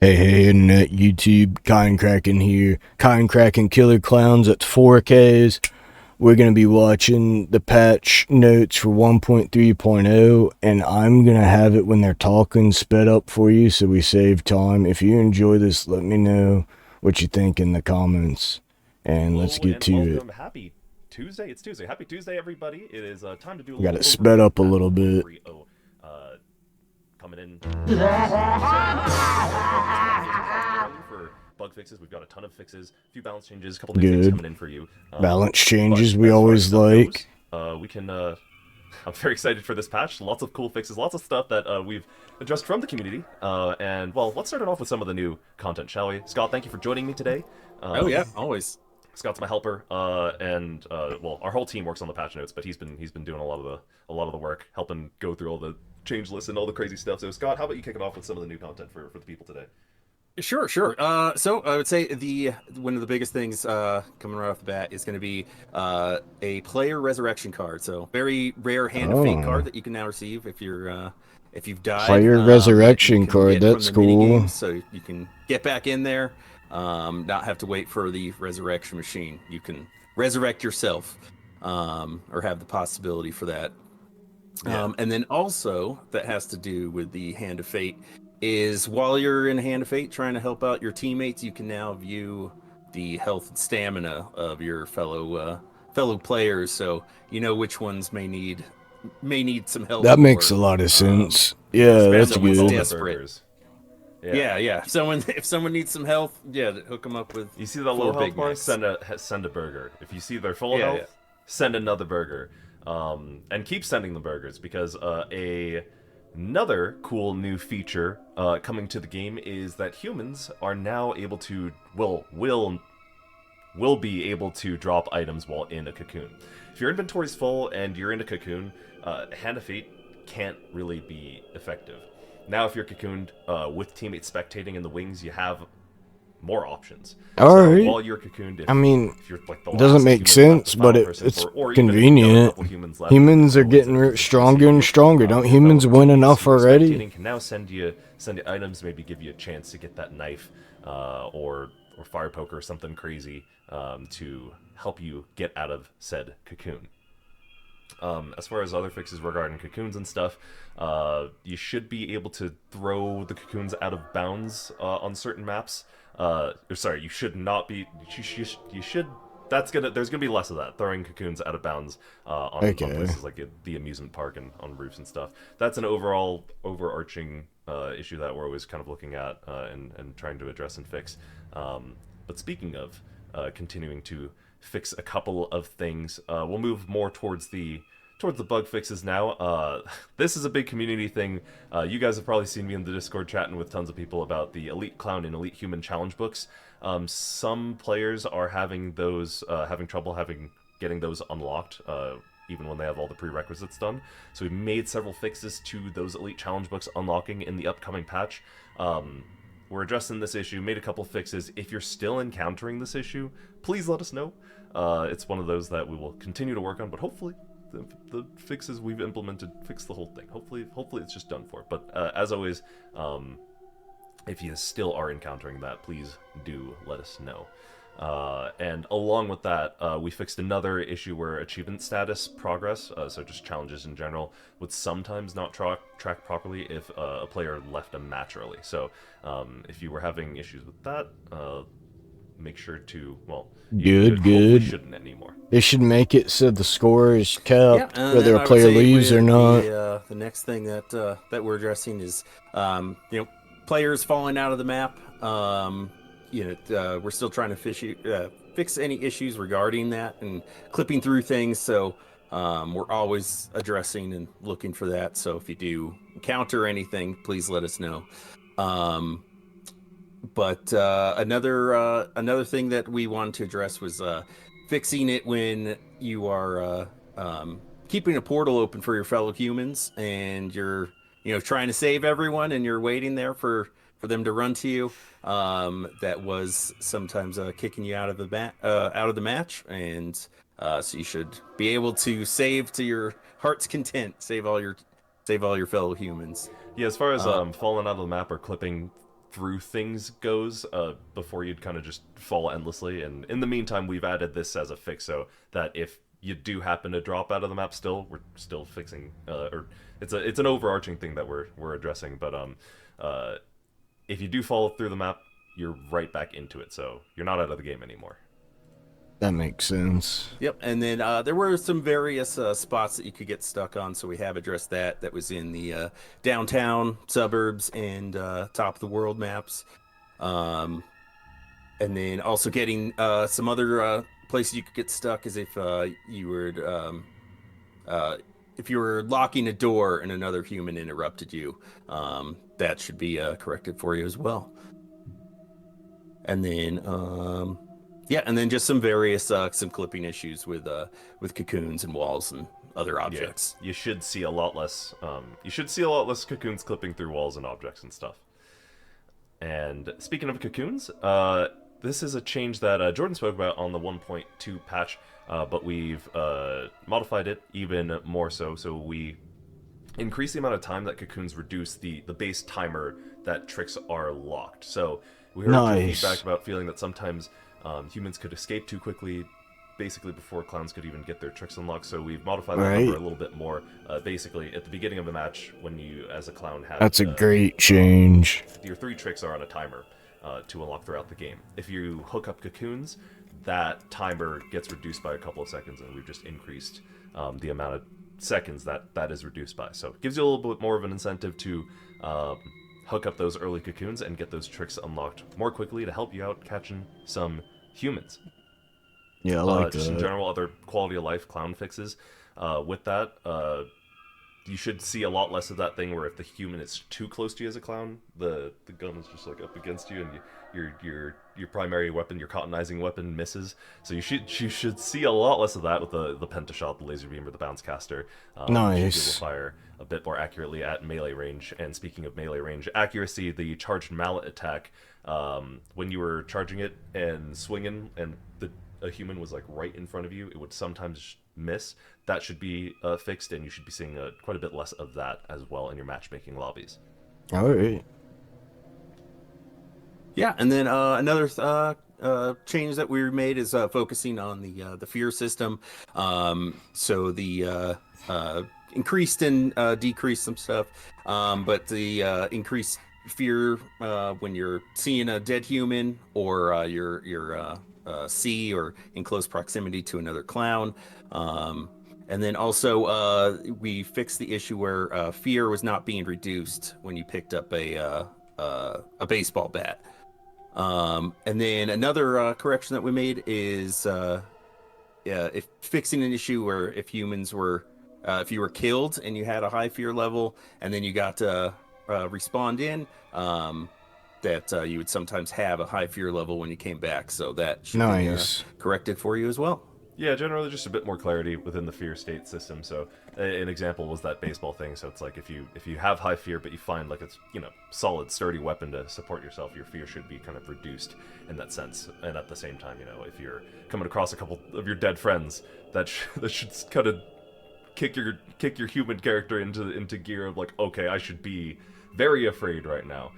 Hey, internet, YouTube, Kraken here. Kraken Killer KIowns at 4Ks. We're going to be watching the patch notes for 1.3.0, and I'm going to have it when they're talking sped up for you so we save time. If you enjoy this, let me know what you think in the comments, and let's Hello get and to it. welcome. Happy Tuesday. It's Tuesday. Happy Tuesday, everybody. It is time to do a I got little it sped overview of up a patch little bit. 1.30 coming in pretty soon. So this patch is reflecting early for bug fixes. We've got a ton of fixes, a few balance changes, a couple new things Good. coming in for you. Balance But changes we as far as always stuff like. goes, we can. I'm very excited for this patch. Lots of cool fixes, lots of stuff that we've addressed from the community. And well, let's start it off with some of the new content, shall we? Scott, thank you for joining me today. Oh yeah, Um, always. Scott's my helper, and well, our whole team works on the patch notes, but he's been doing a lot of the work, helping go through all the change lists and all the crazy stuff. So, Scott, how about you kick it off with some of the new content for the people today? Sure. So I would say the one of the biggest things coming right off the bat is going to be a player resurrection card. So very rare hand of fate card Oh, that you can now receive if you've died, player that you resurrection can card, get from that's the mini cool. games. So you can get back in there, not have to wait for the resurrection machine. You can resurrect yourself, or have the possibility for that. Yeah, And then also that has to do with the Hand of Fate is while you're in Hand of Fate trying to help out your teammates, you can now view the health and stamina of your fellow players, so you know which ones may need some help That makes more. a lot of Um, sense. yeah. Yeah, if Spam that's them with someone's good. salted desperate, burgers. Yeah. yeah. If someone needs some health, yeah, hook them up with You see the low four health Big bar? Macs. Send a burger. If you see they're full of Yeah. health, send another burger. And keep sending the burgers because another cool new feature coming to the game is that humans are now able to will be able to drop items while in a cocoon. If your inventory's full and you're in a cocoon, Hand of Fate can't really be effective. Now, if you're cocooned with teammates spectating in the wings, you have more options. All So right. while you're cocooned, I mean, if you're like the it doesn't last make human left, the sense, but final person, it's or even if you've got a convenient. couple humans left and Humans are no one's getting in position to stronger save and you, stronger. Don't your fellow humans win teammates enough who are already? spectating can now send you items, maybe give you a chance to get that knife, or fire poker or something crazy to help you get out of said cocoon. As far as other fixes regarding cocoons and stuff, you should be able to throw the cocoons out of bounds on certain maps. Or sorry, you should not be. You should. That's gonna. There's gonna be less of that throwing cocoons out of bounds on Okay. places like the amusement park and on roofs and stuff. That's an overall overarching issue that we're always kind of looking at and trying to address and fix. But speaking of continuing to fix a couple of things, we'll move more towards the bug fixes now. This is a big community thing. You guys have probably seen me in the Discord chatting with tons of people about the Elite Clown and Elite Human challenge books. Some players are having trouble getting those unlocked. Even when they have all the prerequisites done. So we've made several fixes to those Elite Challenge books unlocking in the upcoming patch. We're addressing this issue, made a couple fixes. If you're still encountering this issue, please let us know. It's one of those that we will continue to work on, but hopefully the fixes we've implemented fix the whole thing. Hopefully it's just done for. But as always, if you still are encountering that, please do let us know. And along with that, we fixed another issue where achievement status progress, so just challenges in general, would sometimes not track properly if a player left a match early. So if you were having issues with that, make sure to, well, you Good, hopefully good. shouldn't anymore. They should make it so the score is Yeah, kept, and whether then a I would player say leaves or with not. the next thing that we're addressing is players falling out of the map. We're still trying to fix any issues regarding that and clipping through things. So we're always addressing and looking for that. So if you do encounter anything, please let us know. Um, but another thing that we wanted to address was fixing it when you are keeping a portal open for your fellow humans and you're trying to save everyone and you're waiting there for them to run to you. That was sometimes kicking you out of the match, and so you should be able to save to your heart's content, save all your fellow humans. Yeah, as far as Uh, falling out of the map or clipping through things goes before you'd kind of just fall endlessly. And in the meantime, we've added this as a fix so that if you do happen to drop out of the map, we're still fixing, or it's an overarching thing that we're addressing. But if you do fall through the map, you're right back into it, so you're not out of the game anymore. That makes sense. Yep, and then there were some various spots that you could get stuck on, so we have addressed that. That was in the downtown, suburbs, and top of the world maps. And then also getting some other places you could get stuck is if you were locking a door and another human interrupted you. That should be corrected for you as well. And then and then just some various some clipping issues with cocoons and walls and other objects. Yeah, you should see a lot less. You should see a lot less cocoons clipping through walls and objects and stuff. And speaking of cocoons, this is a change that Jordan spoke about on the 1.2 patch, but we've modified it even more so. So we increase the amount of time that cocoons reduce the base timer that tricks are locked. So we heard some feedback about feeling that sometimes humans could escape too quickly, basically before clowns could even get their tricks unlocked. So we've modified that number a little bit more. Basically, at the beginning of the match, when you, as a clown, have... That's a great change. Your 3 tricks are on a timer to unlock throughout the game. If you hook up cocoons, that timer gets reduced by a couple of seconds, and we've just increased the amount of seconds that is reduced by. So it gives you a little bit more of an incentive to hook up those early cocoons and get those tricks unlocked more quickly to help you out catching some humans. Yeah, I like just that. in general, other quality of life clown fixes. With that, you should see a lot less of that thing where if the human is too close to you as a clown, the gun is just like up against you, and your primary weapon, your cottonizing weapon, misses. So you should see a lot less of that with the pentashot, the laser beam, or the bounce caster. Nice. You should be able to fire a bit more accurately at melee range. And speaking of melee range accuracy, the charged mallet attack, when you were charging it and swinging, and a human was like right in front of you, it would sometimes miss. That should be fixed, and you should be seeing quite a bit less of that as well in your matchmaking lobbies. All right. Yeah, and then another change that we made is focusing on the fear system. So the increased and decreased some stuff, but the increased fear when you're seeing a dead human, or you're see or in close proximity to another clown. And then also we fixed the issue where fear was not being reduced when you picked up a baseball bat. And then another correction that we made is if fixing an issue where if humans were if you were killed and you had a high fear level and then you got respawned in, that you would sometimes have a high fear level when you came back. So that should be corrected for you as well. Yeah, generally just a bit more clarity within the fear state system. So an example was that baseball thing. So it's like if you have high fear, but you find like it's solid, sturdy weapon to support yourself, your fear should be kind of reduced in that sense. And at the same time, if you're coming across a couple of your dead friends, that should kind of kick your human character into gear of like, okay, I should be very afraid right now.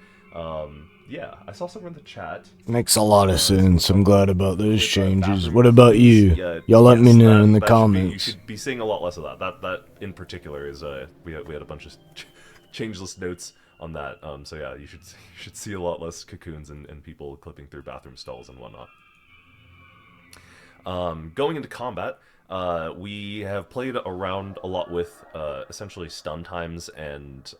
Yeah, I saw someone in the chat. Makes a lot of sense. I'm glad about those changes. What about you? Y'all let me know in the comments. You should be seeing a lot less of that. That in particular is we had a bunch of changeless notes on that. So yeah, you should see a lot less cocoons and people clipping through bathroom stalls and whatnot. Going into combat, we have played around a lot with essentially stun times and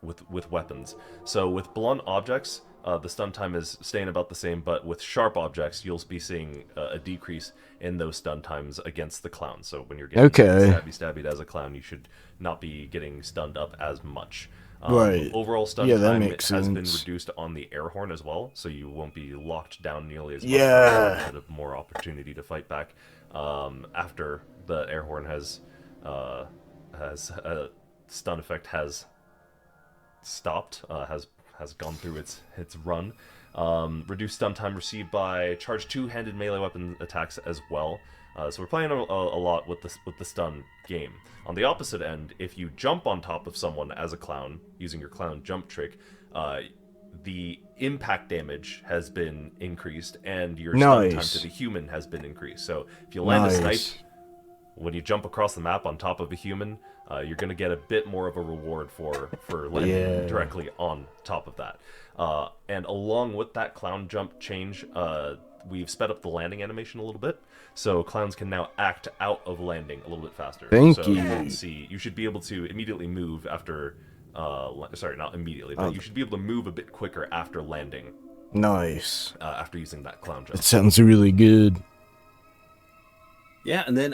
with weapons. So with blunt objects, the stun time is staying about the same, but with sharp objects, you'll be seeing a decrease in those stun times against the clown. So when you're getting stabby as a clown, you should not be getting stunned up as much. Right. Overall stun time has been reduced on the air horn as well, so you won't be locked down nearly as much. Yeah. You have more opportunity to fight back after the air horn has stun effect has stopped, has gone through its run. Reduced stun time received by charged two-handed melee weapon attacks as well. So we're playing a lot with the stun game. On the opposite end, if you jump on top of someone as a clown using your clown jump trick, the impact damage has been increased, and your stun time Nice. to the human has been increased. So if you land a Nice. snipe, when you jump across the map on top of a human, you're going to get a bit more of a reward for landing Yeah. directly on top of that. And along with that clown jump change, we've sped up the landing animation a little bit, so clowns can now act out of landing a little bit faster. Thank so you. won't see. You should be able to immediately move after. Sorry, not immediately, but you should be able to move a bit quicker after landing. Nice. After using that clown jump. That sounds really good. Yeah, and then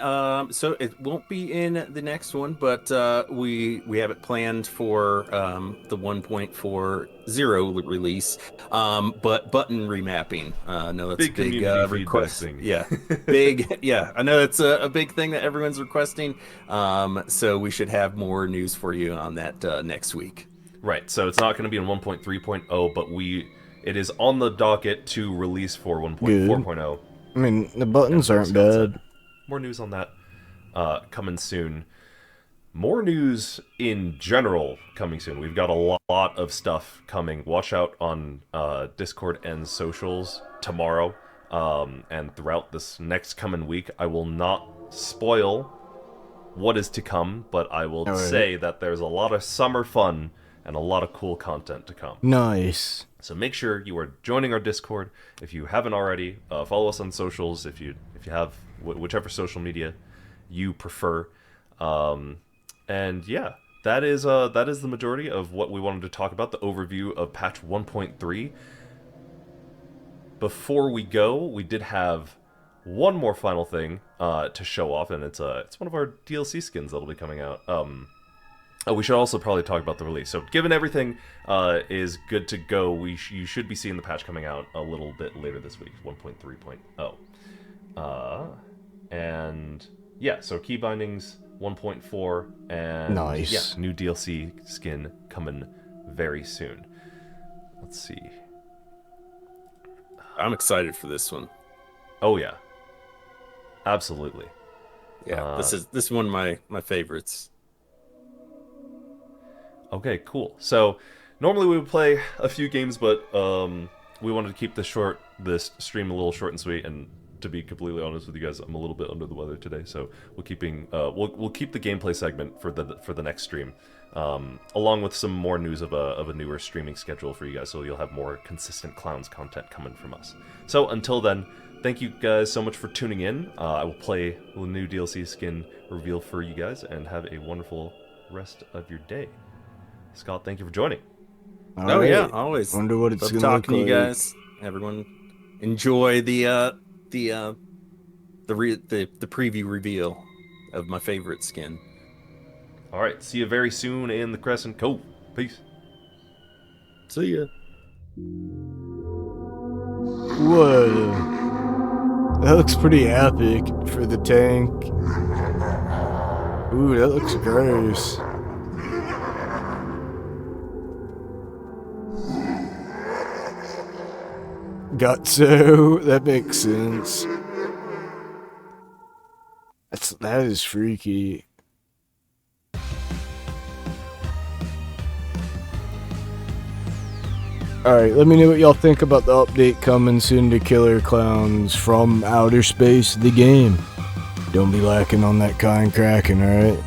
so it won't be in the next one, but we have it planned for the 1.40 release. But button remapping. No, that's Big a big community feedback request. thing. Yeah, big. Yeah, I know it's a big thing that everyone's requesting. So we should have more news for you on that next week. Right. So it's not going to be in 1.3.0, but it is on the docket to release for 1.4.0. I mean, the buttons aren't bad. More news on that coming soon. More news in general coming soon. We've got a lot of stuff coming. Watch out on Discord and socials tomorrow and throughout this next coming week. I will not spoil what is to come, but I will say that there's a lot of summer fun and a lot of cool content to come. Nice. So make sure you are joining our Discord. If you haven't already, follow us on socials. If you have whichever social media you prefer, and yeah, that is the majority of what we wanted to talk about. The overview of patch 1.3. Before we go, we did have one more final thing to show off, and it's one of our DLC skins that'll be coming out. We should also probably talk about the release. So, given everything is good to go, you should be seeing the patch coming out a little bit later this week, 1.3.0. And yeah, so key bindings 1.4, and Nice. yeah, new DLC skin coming very soon. Let's see. I'm excited for this one. Oh yeah, absolutely. Yeah, this is one of my favorites. Okay, cool. So normally we would play a few games, but we wanted to keep this stream a little short and sweet. And to be completely honest with you guys, I'm a little bit under the weather today, so we'll keep the gameplay segment for the next stream, along with some more news of a newer streaming schedule for you guys, so you'll have more consistent Clowns content coming from us. So until then, thank you guys so much for tuning in. I will play the new DLC skin reveal for you guys, and have a wonderful rest of your day. Scott, thank you for joining. All Yeah, right. always. Wonder what it's Love gonna talking to look you like. guys. Everyone, enjoy the preview reveal of my favorite skin. All right, see you very soon in the Crescent Cove. Peace. See ya. Whoa. That looks pretty epic for the tank. Ooh, that looks gross. Gutso, that makes sense. That is freaky. Alright, let me know what y'all think about the update coming soon to Killer KIowns from Outer Space, the game. Don't be lacking on that kind cracking, alright?